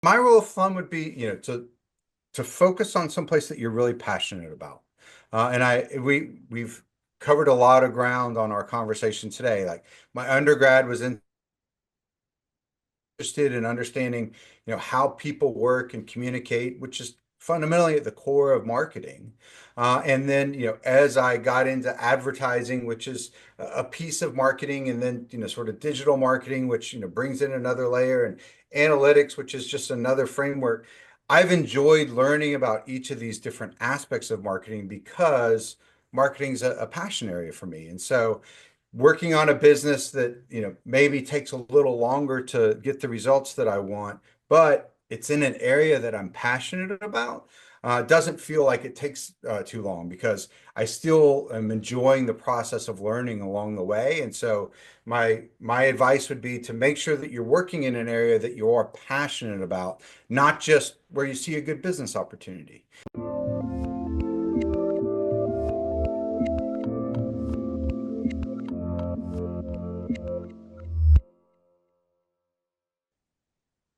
My rule of thumb would be, to focus on some place that you're really passionate about. We've covered a lot of ground on our conversation today. Like my undergrad was interested in understanding, how people work and communicate, which is fundamentally at the core of marketing. And then, as I got into advertising, which is a piece of marketing, and then, sort of digital marketing, which, brings in another layer, and analytics, which is just another framework. I've enjoyed learning about each of these different aspects of marketing because marketing's a passion area for me. And so, working on a business that, maybe takes a little longer to get the results that I want, but it's in an area that I'm passionate about, doesn't feel like it takes too long because I still am enjoying the process of learning along the way. And so my advice would be to make sure that you're working in an area that you are passionate about, not just where you see a good business opportunity.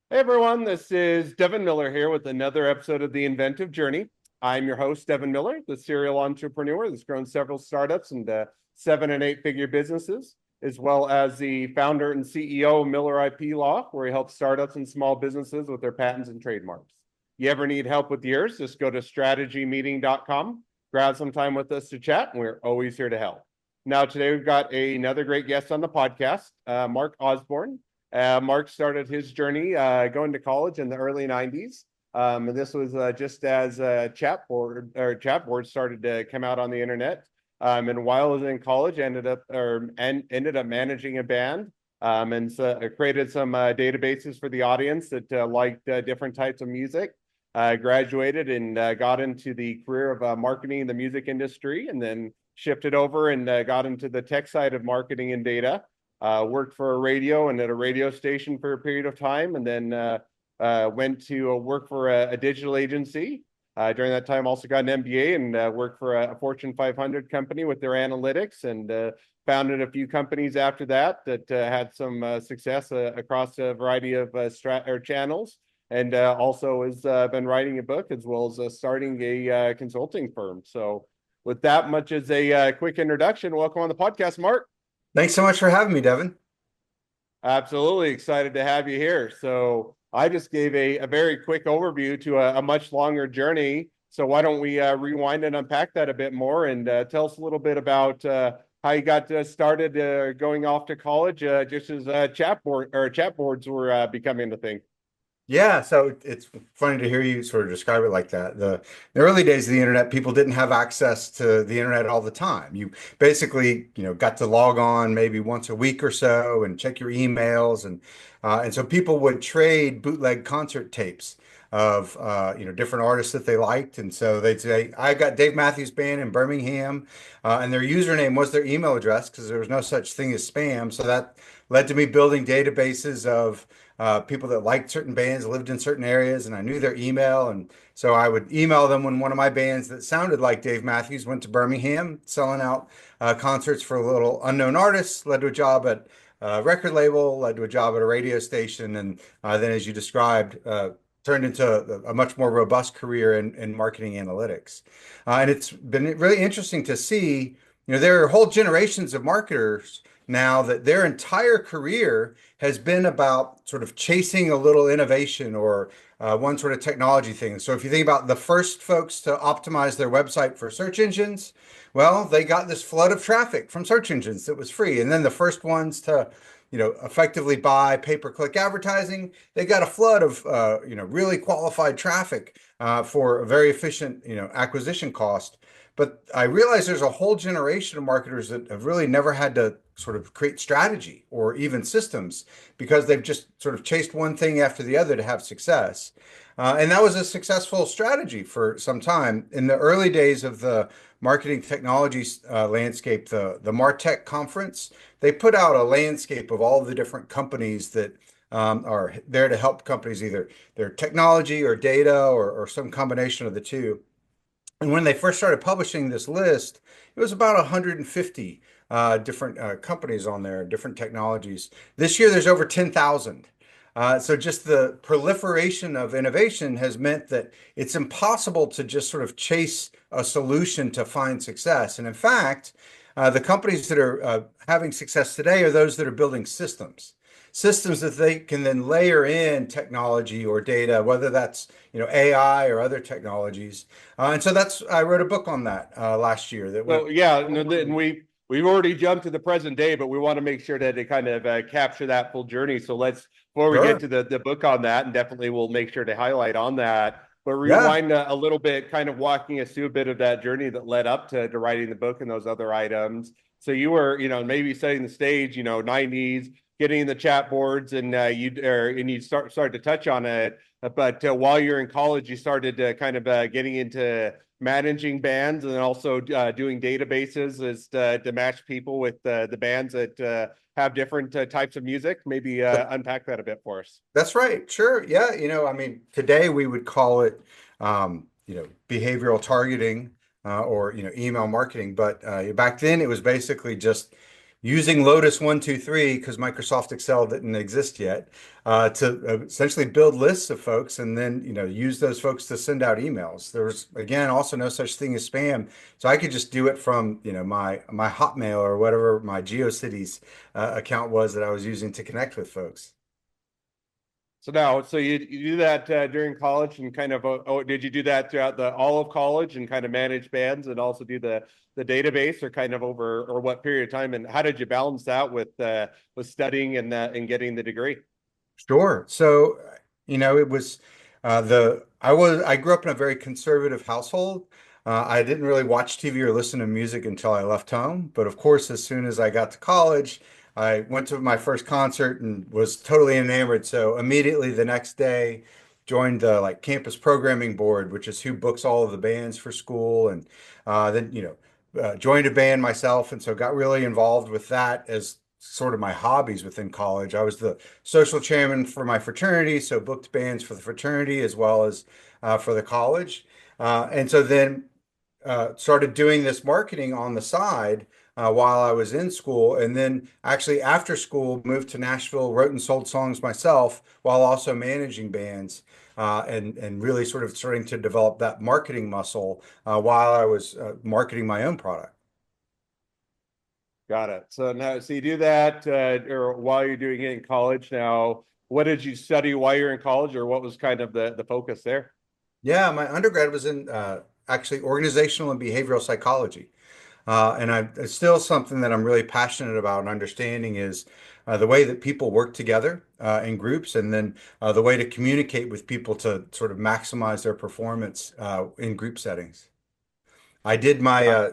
Hey everyone, this is Devin Miller here with another episode of The Inventive Journey. I'm your host, Devin Miller, the serial entrepreneur that's grown several startups into 7 and 8 figure businesses, as well as the founder and CEO of Miller IP Law, where he helps startups and small businesses with their patents and trademarks. You ever need help with yours, just go to strategymeeting.com, grab some time with us to chat, and we're always here to help. Now, today we've got another great guest on the podcast, Mark Osborne. Mark started his journey going to college in the early 90s. And this was just as chat board started to come out on the internet. And while I was in college, ended up managing a band, and so created some databases for the audience that liked different types of music. Graduated and got into the career of marketing in the music industry, and then shifted over and got into the tech side of marketing and data. Worked for a radio and at a radio station for a period of time, and then went to work for a digital agency. During that time, also got an MBA and worked for a Fortune 500 company with their analytics, and founded a few companies after that that had some success across a variety of channels. And also has been writing a book as well as starting a consulting firm. So, with that much as a quick introduction, welcome on the podcast, Mark. Thanks so much for having me, Devin. Absolutely excited to have you here. So I just gave a very quick overview to a much longer journey. So why don't we rewind and unpack that a bit more, and tell us a little bit about how you got started going off to college, just as chat boards were becoming the thing. Yeah, so it's funny to hear you sort of describe it like that. The early days of the internet, people didn't have access to the internet all the time. You basically, got to log on maybe once a week or so and check your emails, and so people would trade bootleg concert tapes of different artists that they liked, and so they'd say, "I got Dave Matthews Band in Birmingham," and their username was their email address because there was no such thing as spam. So that led to me building databases of people that liked certain bands, lived in certain areas, and I knew their email. And so I would email them when one of my bands that sounded like Dave Matthews went to Birmingham, selling out concerts for little unknown artists, led to a job at a record label, led to a job at a radio station, and then, as you described, turned into a much more robust career in marketing analytics. And it's been really interesting to see, there are whole generations of marketers now that their entire career has been about sort of chasing a little innovation or one sort of technology thing. So if you think about the first folks to optimize their website for search engines, well, they got this flood of traffic from search engines that was free. And then the first ones to, effectively buy pay-per-click advertising, they got a flood of, really qualified traffic for a very efficient, acquisition cost. But I realize there's a whole generation of marketers that have really never had to sort of create strategy or even systems because they've just sort of chased one thing after the other to have success. And that was a successful strategy for some time. In the early days of the marketing technology landscape, the MarTech conference, they put out a landscape of all the different companies that are there to help companies, either their technology or data or some combination of the two. And when they first started publishing this list, it was about 150 different companies on there, different technologies. This year, there's over 10,000. So just the proliferation of innovation has meant that it's impossible to just sort of chase a solution to find success. And in fact, the companies that are having success today are those that are building systems that they can then layer in technology or data, whether that's AI or other technologies. And so that's I wrote a book on that last year that went So yeah, over. and we've already jumped to the present day, but we want to make sure that they kind of capture that full journey. So let's, before we get Sure. to the book on that, and definitely we'll make sure to highlight on that, but Yeah. rewind a little bit, kind of walking us through a bit of that journey that led up to writing the book and those other items. So you were, maybe setting the stage, 90s, getting in the chat boards, and you started to touch on it. But while you're in college, you started kind of getting into managing bands and then also doing databases as to match people with the bands that have different types of music. Maybe unpack that a bit for us. That's right. Sure. Yeah. I mean, today we would call it, behavioral targeting, or, email marketing. But back then it was basically just using Lotus 123 because Microsoft Excel didn't exist yet, to essentially build lists of folks and then, use those folks to send out emails. There was, again, also no such thing as spam. So I could just do it from, my Hotmail or whatever my GeoCities account was that I was using to connect with folks. So now, so you do that during college and kind of, did you do that throughout all of college and kind of manage bands and also do the database, or kind of over, or what period of time, and how did you balance that with studying and getting the degree? Sure. So, it was I grew up in a very conservative household. I didn't really watch TV or listen to music until I left home. But of course, as soon as I got to college, I went to my first concert and was totally enamored. So immediately the next day, joined the like campus programming board, which is who books all of the bands for school, and then joined a band myself, and so got really involved with that as sort of my hobbies within college. I was the social chairman for my fraternity, so booked bands for the fraternity as well as for the college. And so then started doing this marketing on the side while I was in school. And then actually after school, moved to Nashville, wrote and sold songs myself while also managing bands. And really sort of starting to develop that marketing muscle while I was marketing my own product. Got it. So now, so you do that, or while you're doing it in college. Now, what did you study while you're in college, or what was kind of the focus there? Yeah, my undergrad was in actually organizational and behavioral psychology. It's still something that I'm really passionate about and understanding is the way that people work together in groups, and then the way to communicate with people to sort of maximize their performance in group settings. I did my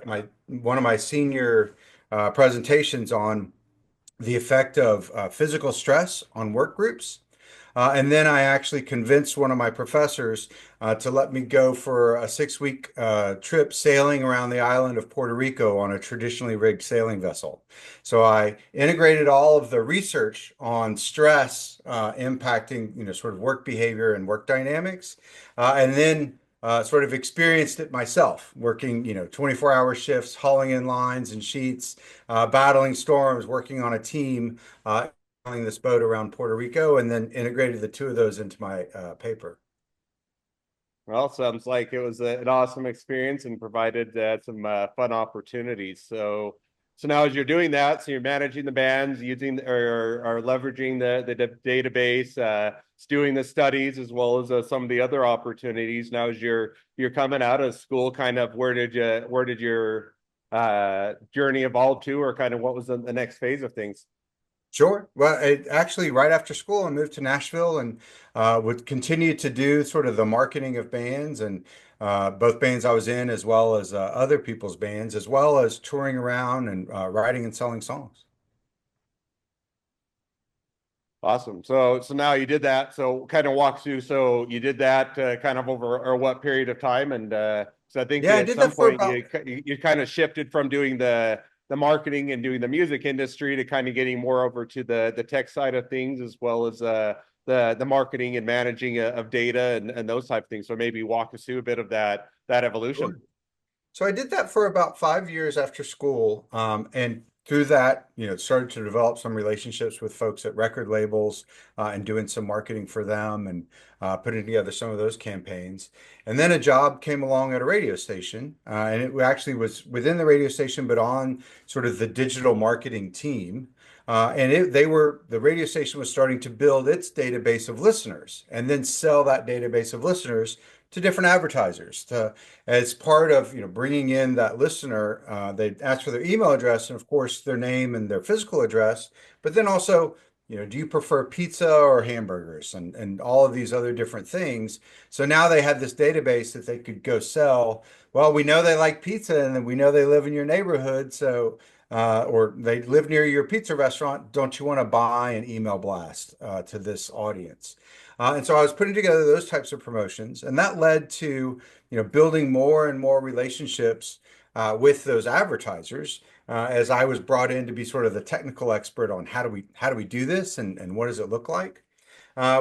one of my senior presentations on the effect of physical stress on work groups. And then I actually convinced one of my professors to let me go for a 6 week trip sailing around the island of Puerto Rico on a traditionally rigged sailing vessel. So I integrated all of the research on stress impacting, sort of work behavior and work dynamics, and then sort of experienced it myself, working, 24-hour shifts, hauling in lines and sheets, battling storms, working on a team. This boat around Puerto Rico, and then integrated the two of those into my paper. Well, sounds like it was an awesome experience and provided some fun opportunities. So now as you're doing that, so you're managing the bands, using or leveraging the database, doing the studies as well as some of the other opportunities. Now as you're coming out of school, kind of where did your journey evolve to, or kind of what was the next phase of things? Sure. Well, actually, right after school, I moved to Nashville and would continue to do sort of the marketing of bands and both bands I was in, as well as other people's bands, as well as touring around and writing and selling songs. Awesome. So now you did that. So kind of walk through. So you did that kind of over, or what period of time? And so I think Yeah, I at did some that for point about. you kind of shifted from doing the marketing and doing the music industry to kind of getting more over to the tech side of things, as well as the marketing and managing of data and those type of things. So maybe walk us through a bit of that evolution. Sure. So I did that for about 5 years after school. And through that, started to develop some relationships with folks at record labels and doing some marketing for them and putting together some of those campaigns. And then a job came along at a radio station, and it actually was within the radio station, but on sort of the digital marketing team. The radio station was starting to build its database of listeners and then sell that database of listeners to different advertisers as part of bringing in that listener. They'd ask for their email address and of course their name and their physical address, but then also do you prefer pizza or hamburgers and all of these other different things. So now they had this database that they could go sell. Well, we know they like pizza and then we know they live in your neighborhood, so or they live near your pizza restaurant. Don't you want to buy an email blast to this audience? And so I was putting together those types of promotions, and that led to building more and more relationships with those advertisers. As I was brought in to be sort of the technical expert on how do we do this and what does it look like,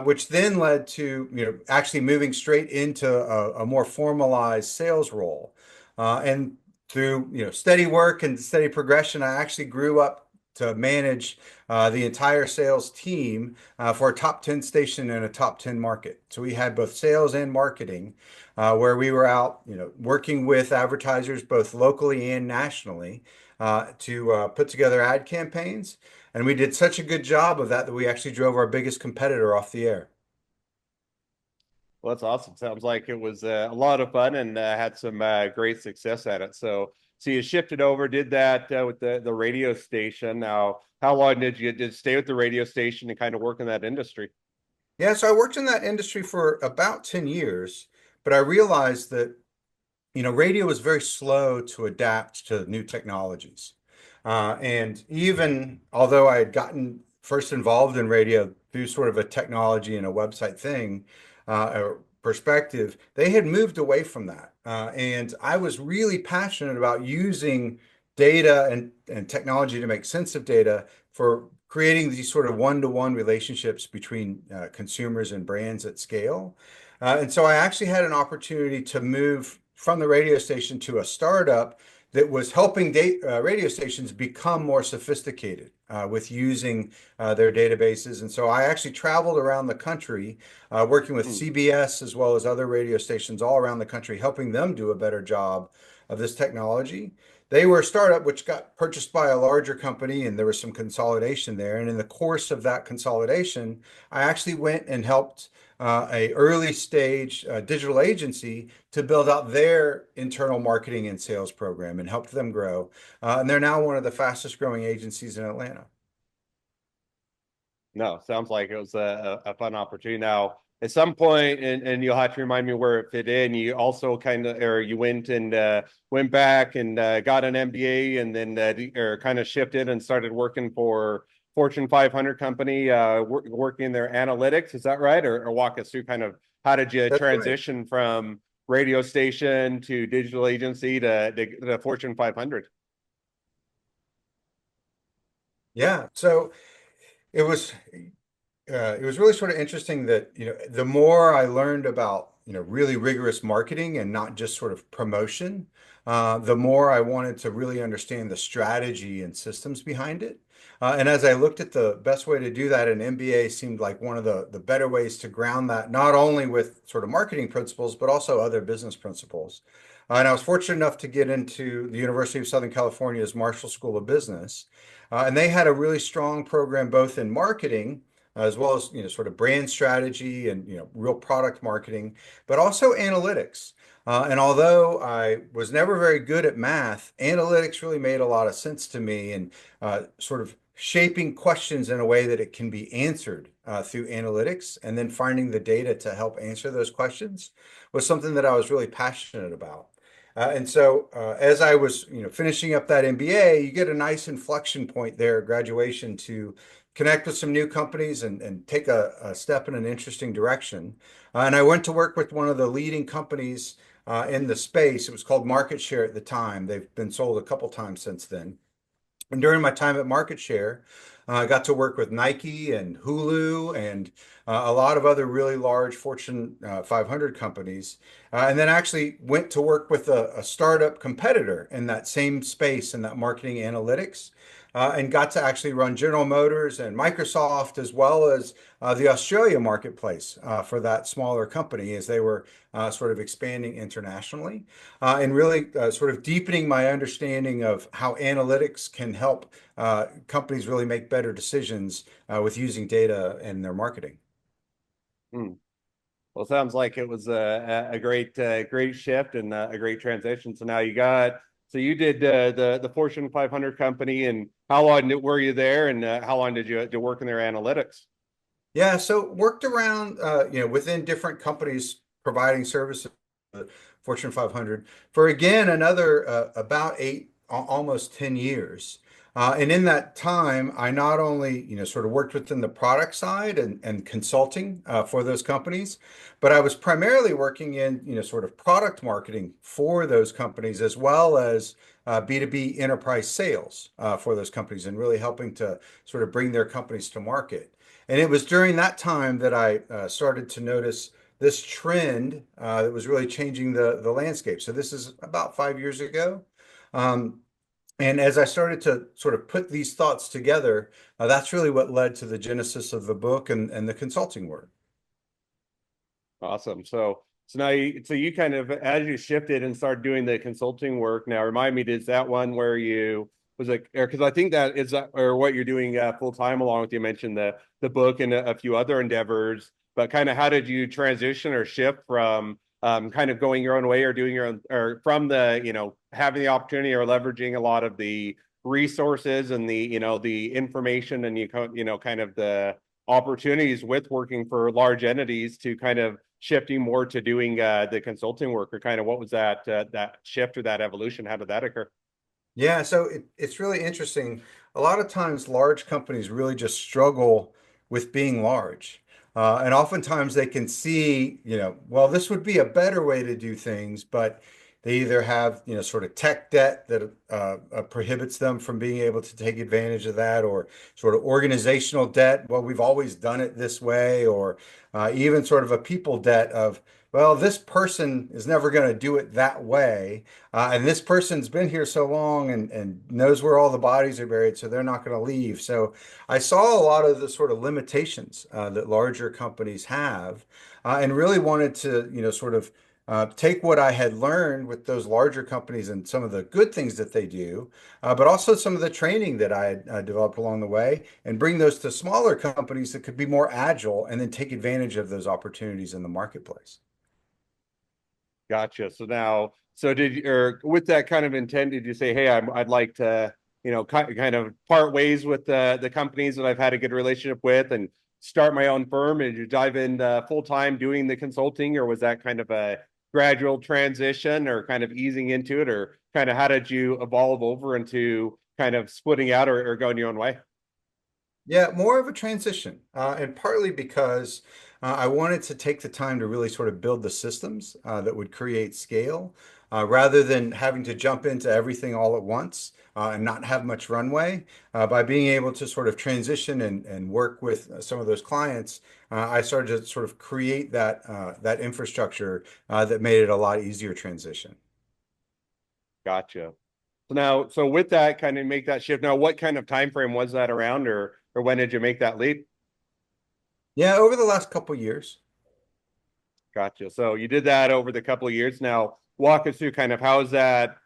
which then led to actually moving straight into a more formalized sales role. And through steady work and steady progression, I actually grew up to manage the entire sales team for a top 10 station in a top 10 market. So we had both sales and marketing, where we were out, working with advertisers both locally and nationally to put together ad campaigns. And we did such a good job of that that we actually drove our biggest competitor off the air. Well, that's awesome. Sounds like it was a lot of fun and had some great success at it. So you shifted over, did that with the radio station. Now, how long did you stay with the radio station and kind of work in that industry? Yeah, so I worked in that industry for about 10 years, but I realized that radio was very slow to adapt to new technologies. And even although I had gotten first involved in radio through sort of a technology and a website thing, or perspective, they had moved away from that. And I was really passionate about using data and technology to make sense of data for creating these sort of one-to-one relationships between consumers and brands at scale. And so I actually had an opportunity to move from the radio station to a startup that was helping radio stations become more sophisticated with using their databases. And so I actually traveled around the country working with Hmm. CBS as well as other radio stations all around the country, helping them do a better job of this technology. They were a startup which got purchased by a larger company, and there was some consolidation there. And in the course of that consolidation, I actually went and helped a early stage digital agency to build out their internal marketing and sales program and help them grow. And they're now one of the fastest growing agencies in Atlanta. No, sounds like it was a fun opportunity. Now, at some point, and you'll have to remind me where it fit in. You also kind of, or you went and went back and got an MBA, and then or kind of shifted and started working for Fortune 500 company, working in their analytics. Is that right? Or walk us through kind of how did you That's right. transition from radio station to digital agency to the Fortune 500? Yeah. So it was it was really sort of interesting that, the more I learned about, really rigorous marketing and not just sort of promotion, the more I wanted to really understand the strategy and systems behind it. And as I looked at the best way to do that, an MBA seemed like one of the better ways to ground that, not only with sort of marketing principles, but also other business principles. And I was fortunate enough to get into the University of Southern California's Marshall School of Business. And they had a really strong program both in marketing as well as sort of brand strategy and real product marketing, but also analytics. And although I was never very good at math, analytics really made a lot of sense to me, and sort of shaping questions in a way that it can be answered through analytics, and then finding the data to help answer those questions was something that I was really passionate about. And so, as I was, finishing up that MBA, you get a nice inflection point there, graduation, to connect with some new companies and take a step in an interesting direction. And I went to work with one of the leading companies in the space. It was called Market Share at the time. They've been sold a couple times since then. And during my time at Market Share, I got to work with Nike and Hulu and a lot of other really large Fortune 500 companies. And then actually went to work with a startup competitor in that same space in that marketing analytics. and got to actually run General Motors and Microsoft as well as the Australia marketplace for that smaller company as they were sort of expanding internationally and really sort of deepening my understanding of how analytics can help companies really make better decisions with using data in their marketing. Hmm. Well, it sounds like it was a great great shift and a great transition. So now so you did the Fortune 500 company, and how long were you there, and how long did you work in their analytics? Yeah, so worked around, within different companies providing services, Fortune 500, for again another about almost 10 years. And in that time, I not only, sort of worked within the product side and consulting for those companies, but I was primarily working in, sort of product marketing for those companies as well as B2B enterprise sales for those companies and really helping to sort of bring their companies to market. And it was during that time that I started to notice this trend that was really changing the landscape. So this is about 5 years ago. Um, and as I started to sort of put these thoughts together, that's really what led to the genesis of the book and the consulting work. Awesome. So now you kind of as you shifted and started doing the consulting work. Now remind me, is that one where you was it because I think that is or what you're doing full time along with you mentioned the book and a few other endeavors, but kind of how did you transition or shift from kind of going your own way or doing your own or from the having the opportunity or leveraging a lot of the resources and the the information and kind of the opportunities with working for large entities to kind of shifting more to doing the consulting work or kind of what was that shift or that evolution? How did that occur? Yeah, so it's really interesting. A lot of times, large companies really just struggle with being large. And oftentimes they can see, well, this would be a better way to do things, but they either have, sort of tech debt that prohibits them from being able to take advantage of that, or sort of organizational debt. Well, we've always done it this way, or even sort of a people debt of, well, this person is never going to do it that way. And this person's been here so long and knows where all the bodies are buried, so they're not going to leave. So I saw a lot of the sort of limitations that larger companies have, and really wanted to, sort of take what I had learned with those larger companies and some of the good things that they do, but also some of the training that I had developed along the way, and bring those to smaller companies that could be more agile and then take advantage of those opportunities in the marketplace. Gotcha. So now, so did you, or with that kind of intent, did you say, hey, I'd like to, kind of part ways with the companies that I've had a good relationship with and start my own firm? And did you dive in full time doing the consulting, or was that kind of a gradual transition, or kind of easing into it, or kind of how did you evolve over into kind of splitting out or going your own way? Yeah, more of a transition, and partly because I wanted to take the time to really sort of build the systems that would create scale, rather than having to jump into everything all at once and not have much runway. By being able to sort of transition and work with some of those clients, I started to sort of create that infrastructure that made it a lot easier transition. Gotcha. So now, so with that, kind of make that shift. Now, what kind of time frame was that around, or when did you make that leap? Yeah, over the last couple years. Gotcha. So you did that over the couple of years. Now, walk us through kind of how's that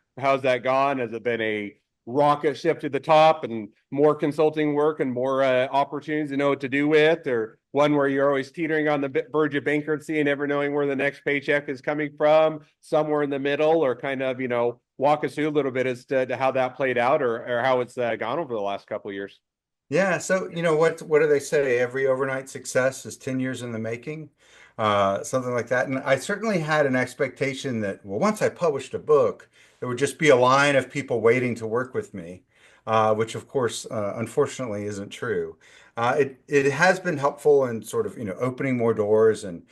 gone? Has it been a rocket ship to the top and more consulting work and more opportunities to know what to do with, or one where you're always teetering on the verge of bankruptcy and never knowing where the next paycheck is coming from, somewhere in the middle, or kind of walk us through a little bit as to how that played out or how it's gone over the last couple of years. Yeah, so what do they say? Every overnight success is 10 years in the making, something like that. And I certainly had an expectation that, well, once I published a book, there would just be a line of people waiting to work with me, which of course, unfortunately, isn't true. It has been helpful in sort of opening more doors and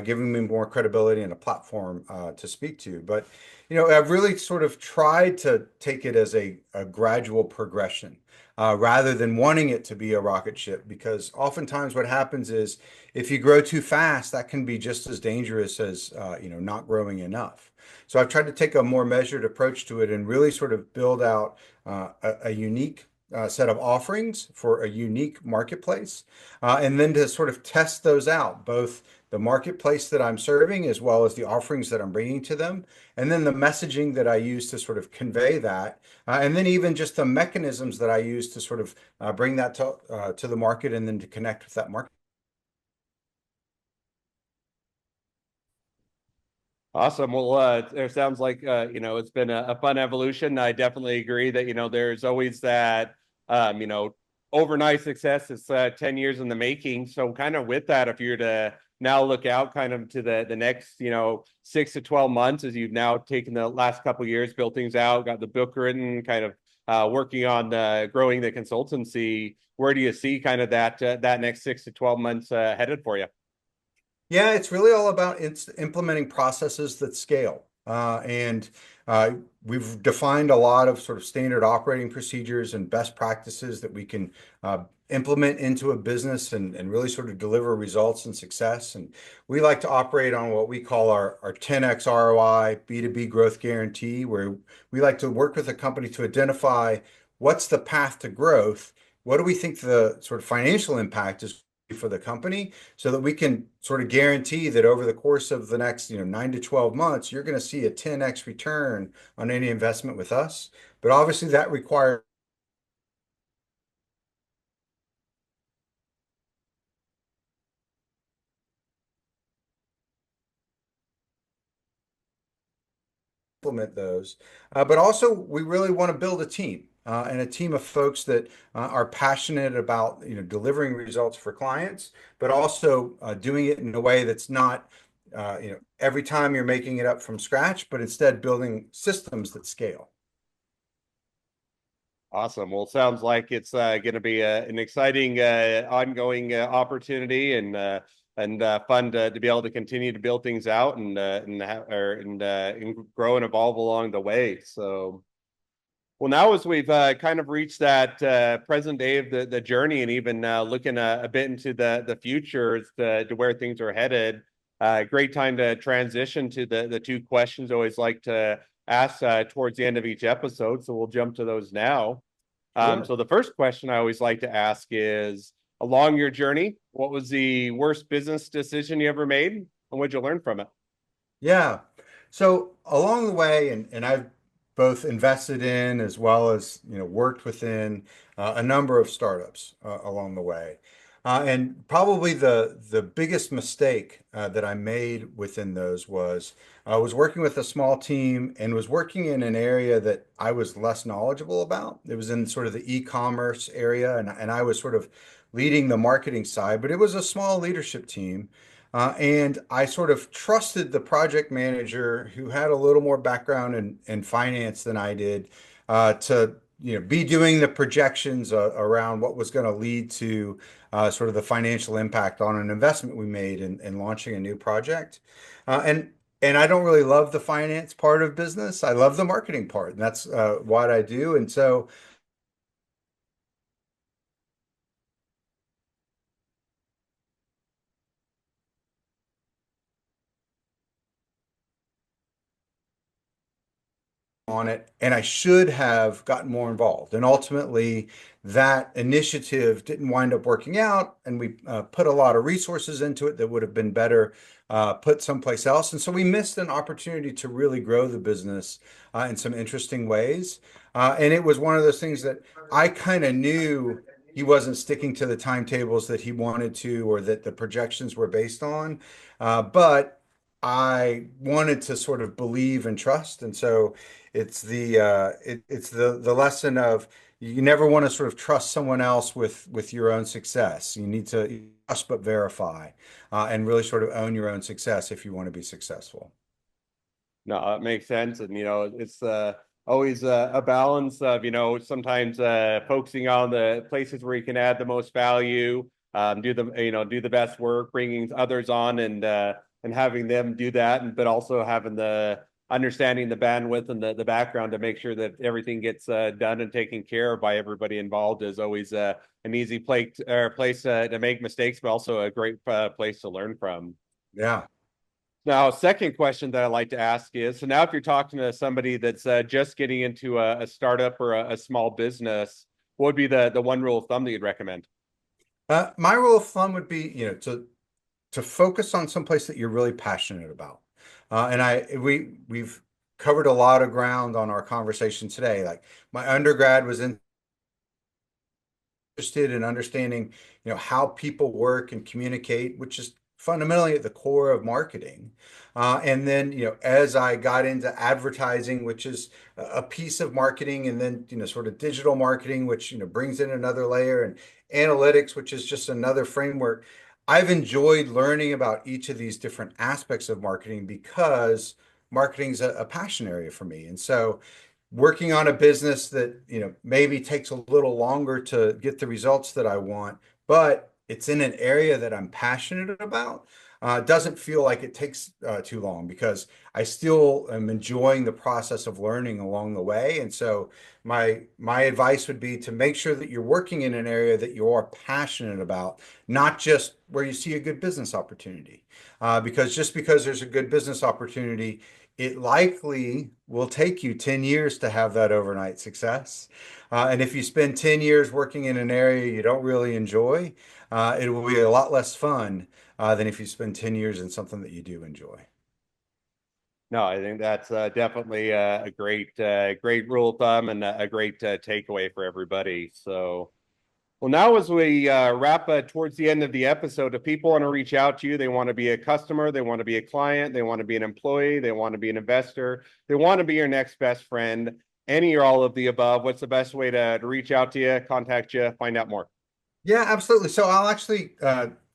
giving me more credibility and a platform to speak to. But I've really sort of tried to take it as a gradual progression rather than wanting it to be a rocket ship. Because oftentimes what happens is if you grow too fast, that can be just as dangerous as not growing enough. So I've tried to take a more measured approach to it and really sort of build out a unique set of offerings for a unique marketplace, and then to sort of test those out, both the marketplace that I'm serving as well as the offerings that I'm bringing to them, and then the messaging that I use to sort of convey that, and then even just the mechanisms that I use to sort of bring that to the market and then to connect with that market. Awesome. Well, it sounds like it's been a fun evolution. I definitely agree that there's always that overnight success is 10 years in the making. So kind of with that, if you're to now look out kind of to the next 6 to 12 months, as you've now taken the last couple of years, built things out, got the book written, kind of working on growing the consultancy. Where do you see kind of that next 6 to 12 months headed for you? Yeah, it's really all about implementing processes that scale. And we've defined a lot of sort of standard operating procedures and best practices that we can implement into a business and really sort of deliver results and success. And we like to operate on what we call our 10x ROI B2B growth guarantee, where we like to work with a company to identify what's the path to growth. What do we think the sort of financial impact is for the company, so that we can sort of guarantee that over the course of the next 9 to 12 months, you're going to see a 10x return on any investment with us. But obviously that requires implement those. But also, we really want to build a team and a team of folks that are passionate about delivering results for clients, but also doing it in a way that's not every time you're making it up from scratch, but instead building systems that scale. Awesome. Well, sounds like it's going to be an exciting, ongoing opportunity and fun to be able to continue to build things out and grow and evolve along the way. So, well, now as we've kind of reached that present day of the journey and even looking a bit into the future as to where things are headed, great time to transition to the two questions I always like to ask towards the end of each episode. So we'll jump to those now. Sure. So the first question I always like to ask is, along your journey, what was the worst business decision you ever made, and what'd you learn from it? Yeah. So along the way, and I've both invested in as well as worked within a number of startups along the way. And probably the biggest mistake that I made within those was I was working with a small team and was working in an area that I was less knowledgeable about. It was in sort of the e-commerce area, and I was sort of leading the marketing side, but it was a small leadership team. And I sort of trusted the project manager who had a little more background in finance than I did to be doing the projections around what was going to lead to sort of the financial impact on an investment we made in launching a new project. And I don't really love the finance part of business. I love the marketing part, and that's what I do. And so on it, and I should have gotten more involved. And ultimately, that initiative didn't wind up working out, and we put a lot of resources into it that would have been better put someplace else. And so we missed an opportunity to really grow the business in some interesting ways. And it was one of those things that I kind of knew he wasn't sticking to the timetables that he wanted to, or that the projections were based on. But I wanted to sort of believe and trust. And so it's the lesson of you never want to sort of trust someone else with your own success. You need to trust but verify, and really sort of own your own success if you want to be successful. No, it makes sense, and it's always a balance of sometimes focusing on the places where you can add the most value, do the best work, bringing others on and having them do that, but also having the understanding the bandwidth and the background to make sure that everything gets done and taken care of by everybody involved is always an easy place to make mistakes, but also a great place to learn from. Yeah. Now, second question that I like to ask is, so now if you're talking to somebody that's just getting into a startup or a small business, what would be the one rule of thumb that you'd recommend? My rule of thumb would be, to focus on someplace that you're really passionate about. We've covered a lot of ground on our conversation today. Like my undergrad was interested in understanding, how people work and communicate, which is fundamentally at the core of marketing. And then, as I got into advertising, which is a piece of marketing, and then, sort of digital marketing, which, brings in another layer, and analytics, which is just another framework. I've enjoyed learning about each of these different aspects of marketing because marketing's a passion area for me. And so working on a business that, maybe takes a little longer to get the results that I want, but it's in an area that I'm passionate about, doesn't feel like it takes too long because I still am enjoying the process of learning along the way. And so my advice would be to make sure that you're working in an area that you are passionate about, not just where you see a good business opportunity. Because just because there's a good business opportunity, it likely will take you 10 years to have that overnight success. And if you spend 10 years working in an area you don't really enjoy, it will be a lot less fun than if you spend 10 years in something that you do enjoy. No, I think that's definitely a great rule of thumb and a great takeaway for everybody. So, well, now as we wrap towards the end of the episode, if people want to reach out to you, they want to be a customer, they want to be a client, they want to be an employee, they want to be an investor, they want to be your next best friend, any or all of the above, what's the best way to reach out to you, contact you, find out more? Yeah, absolutely. So I'll actually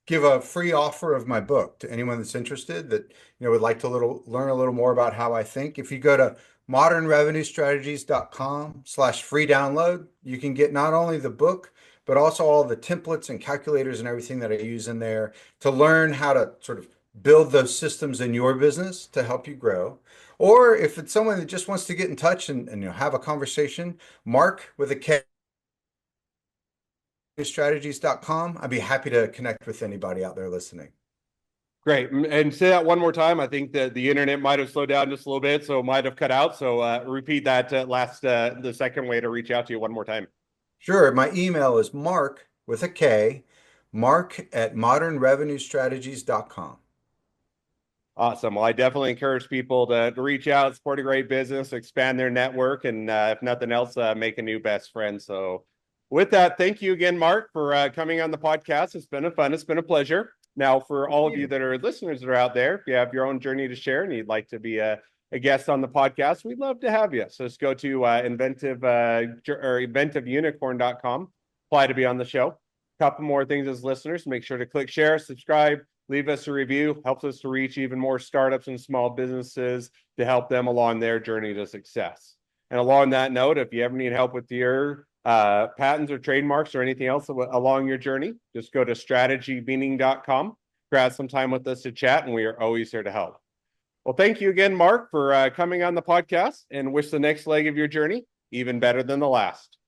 give a free offer of my book to anyone that's interested that would like to learn a little more about how I think. If you go to modernrevenuestrategies.com/free download, you can get not only the book but also all the templates and calculators and everything that I use in there to learn how to sort of build those systems in your business to help you grow. Or if it's someone that just wants to get in touch and have a conversation, Mark with a K strategies.com. I'd be happy to connect with anybody out there listening. Great. And say that one more time. I think that the internet might have slowed down just a little bit, so it might have cut out. So repeat that the second way to reach out to you one more time. Sure. My email is Mark with a K, Mark at modernrevenuestrategies.com. Awesome. Well, I definitely encourage people to reach out, support a great business, expand their network, and if nothing else, make a new best friend. So, with that, thank you again, Mark, for coming on the podcast. It's been it's been a pleasure. Now, for Thank all of you you. that are listeners that are out there, if you have your own journey to share and you'd like to be a guest on the podcast, we'd love to have you. So just go to inventiveunicorn.com, apply to be on the show. A couple more things as listeners. Make sure to click share, subscribe, leave us a review. Helps us to reach even more startups and small businesses to help them along their journey to success. And along that note, if you ever need help with your patents or trademarks or anything else along your journey, just go to strategymeaning.com, grab some time with us to chat, and we are always here to help. Well, thank you again, Mark, for coming on the podcast, and wish the next leg of your journey even better than the last.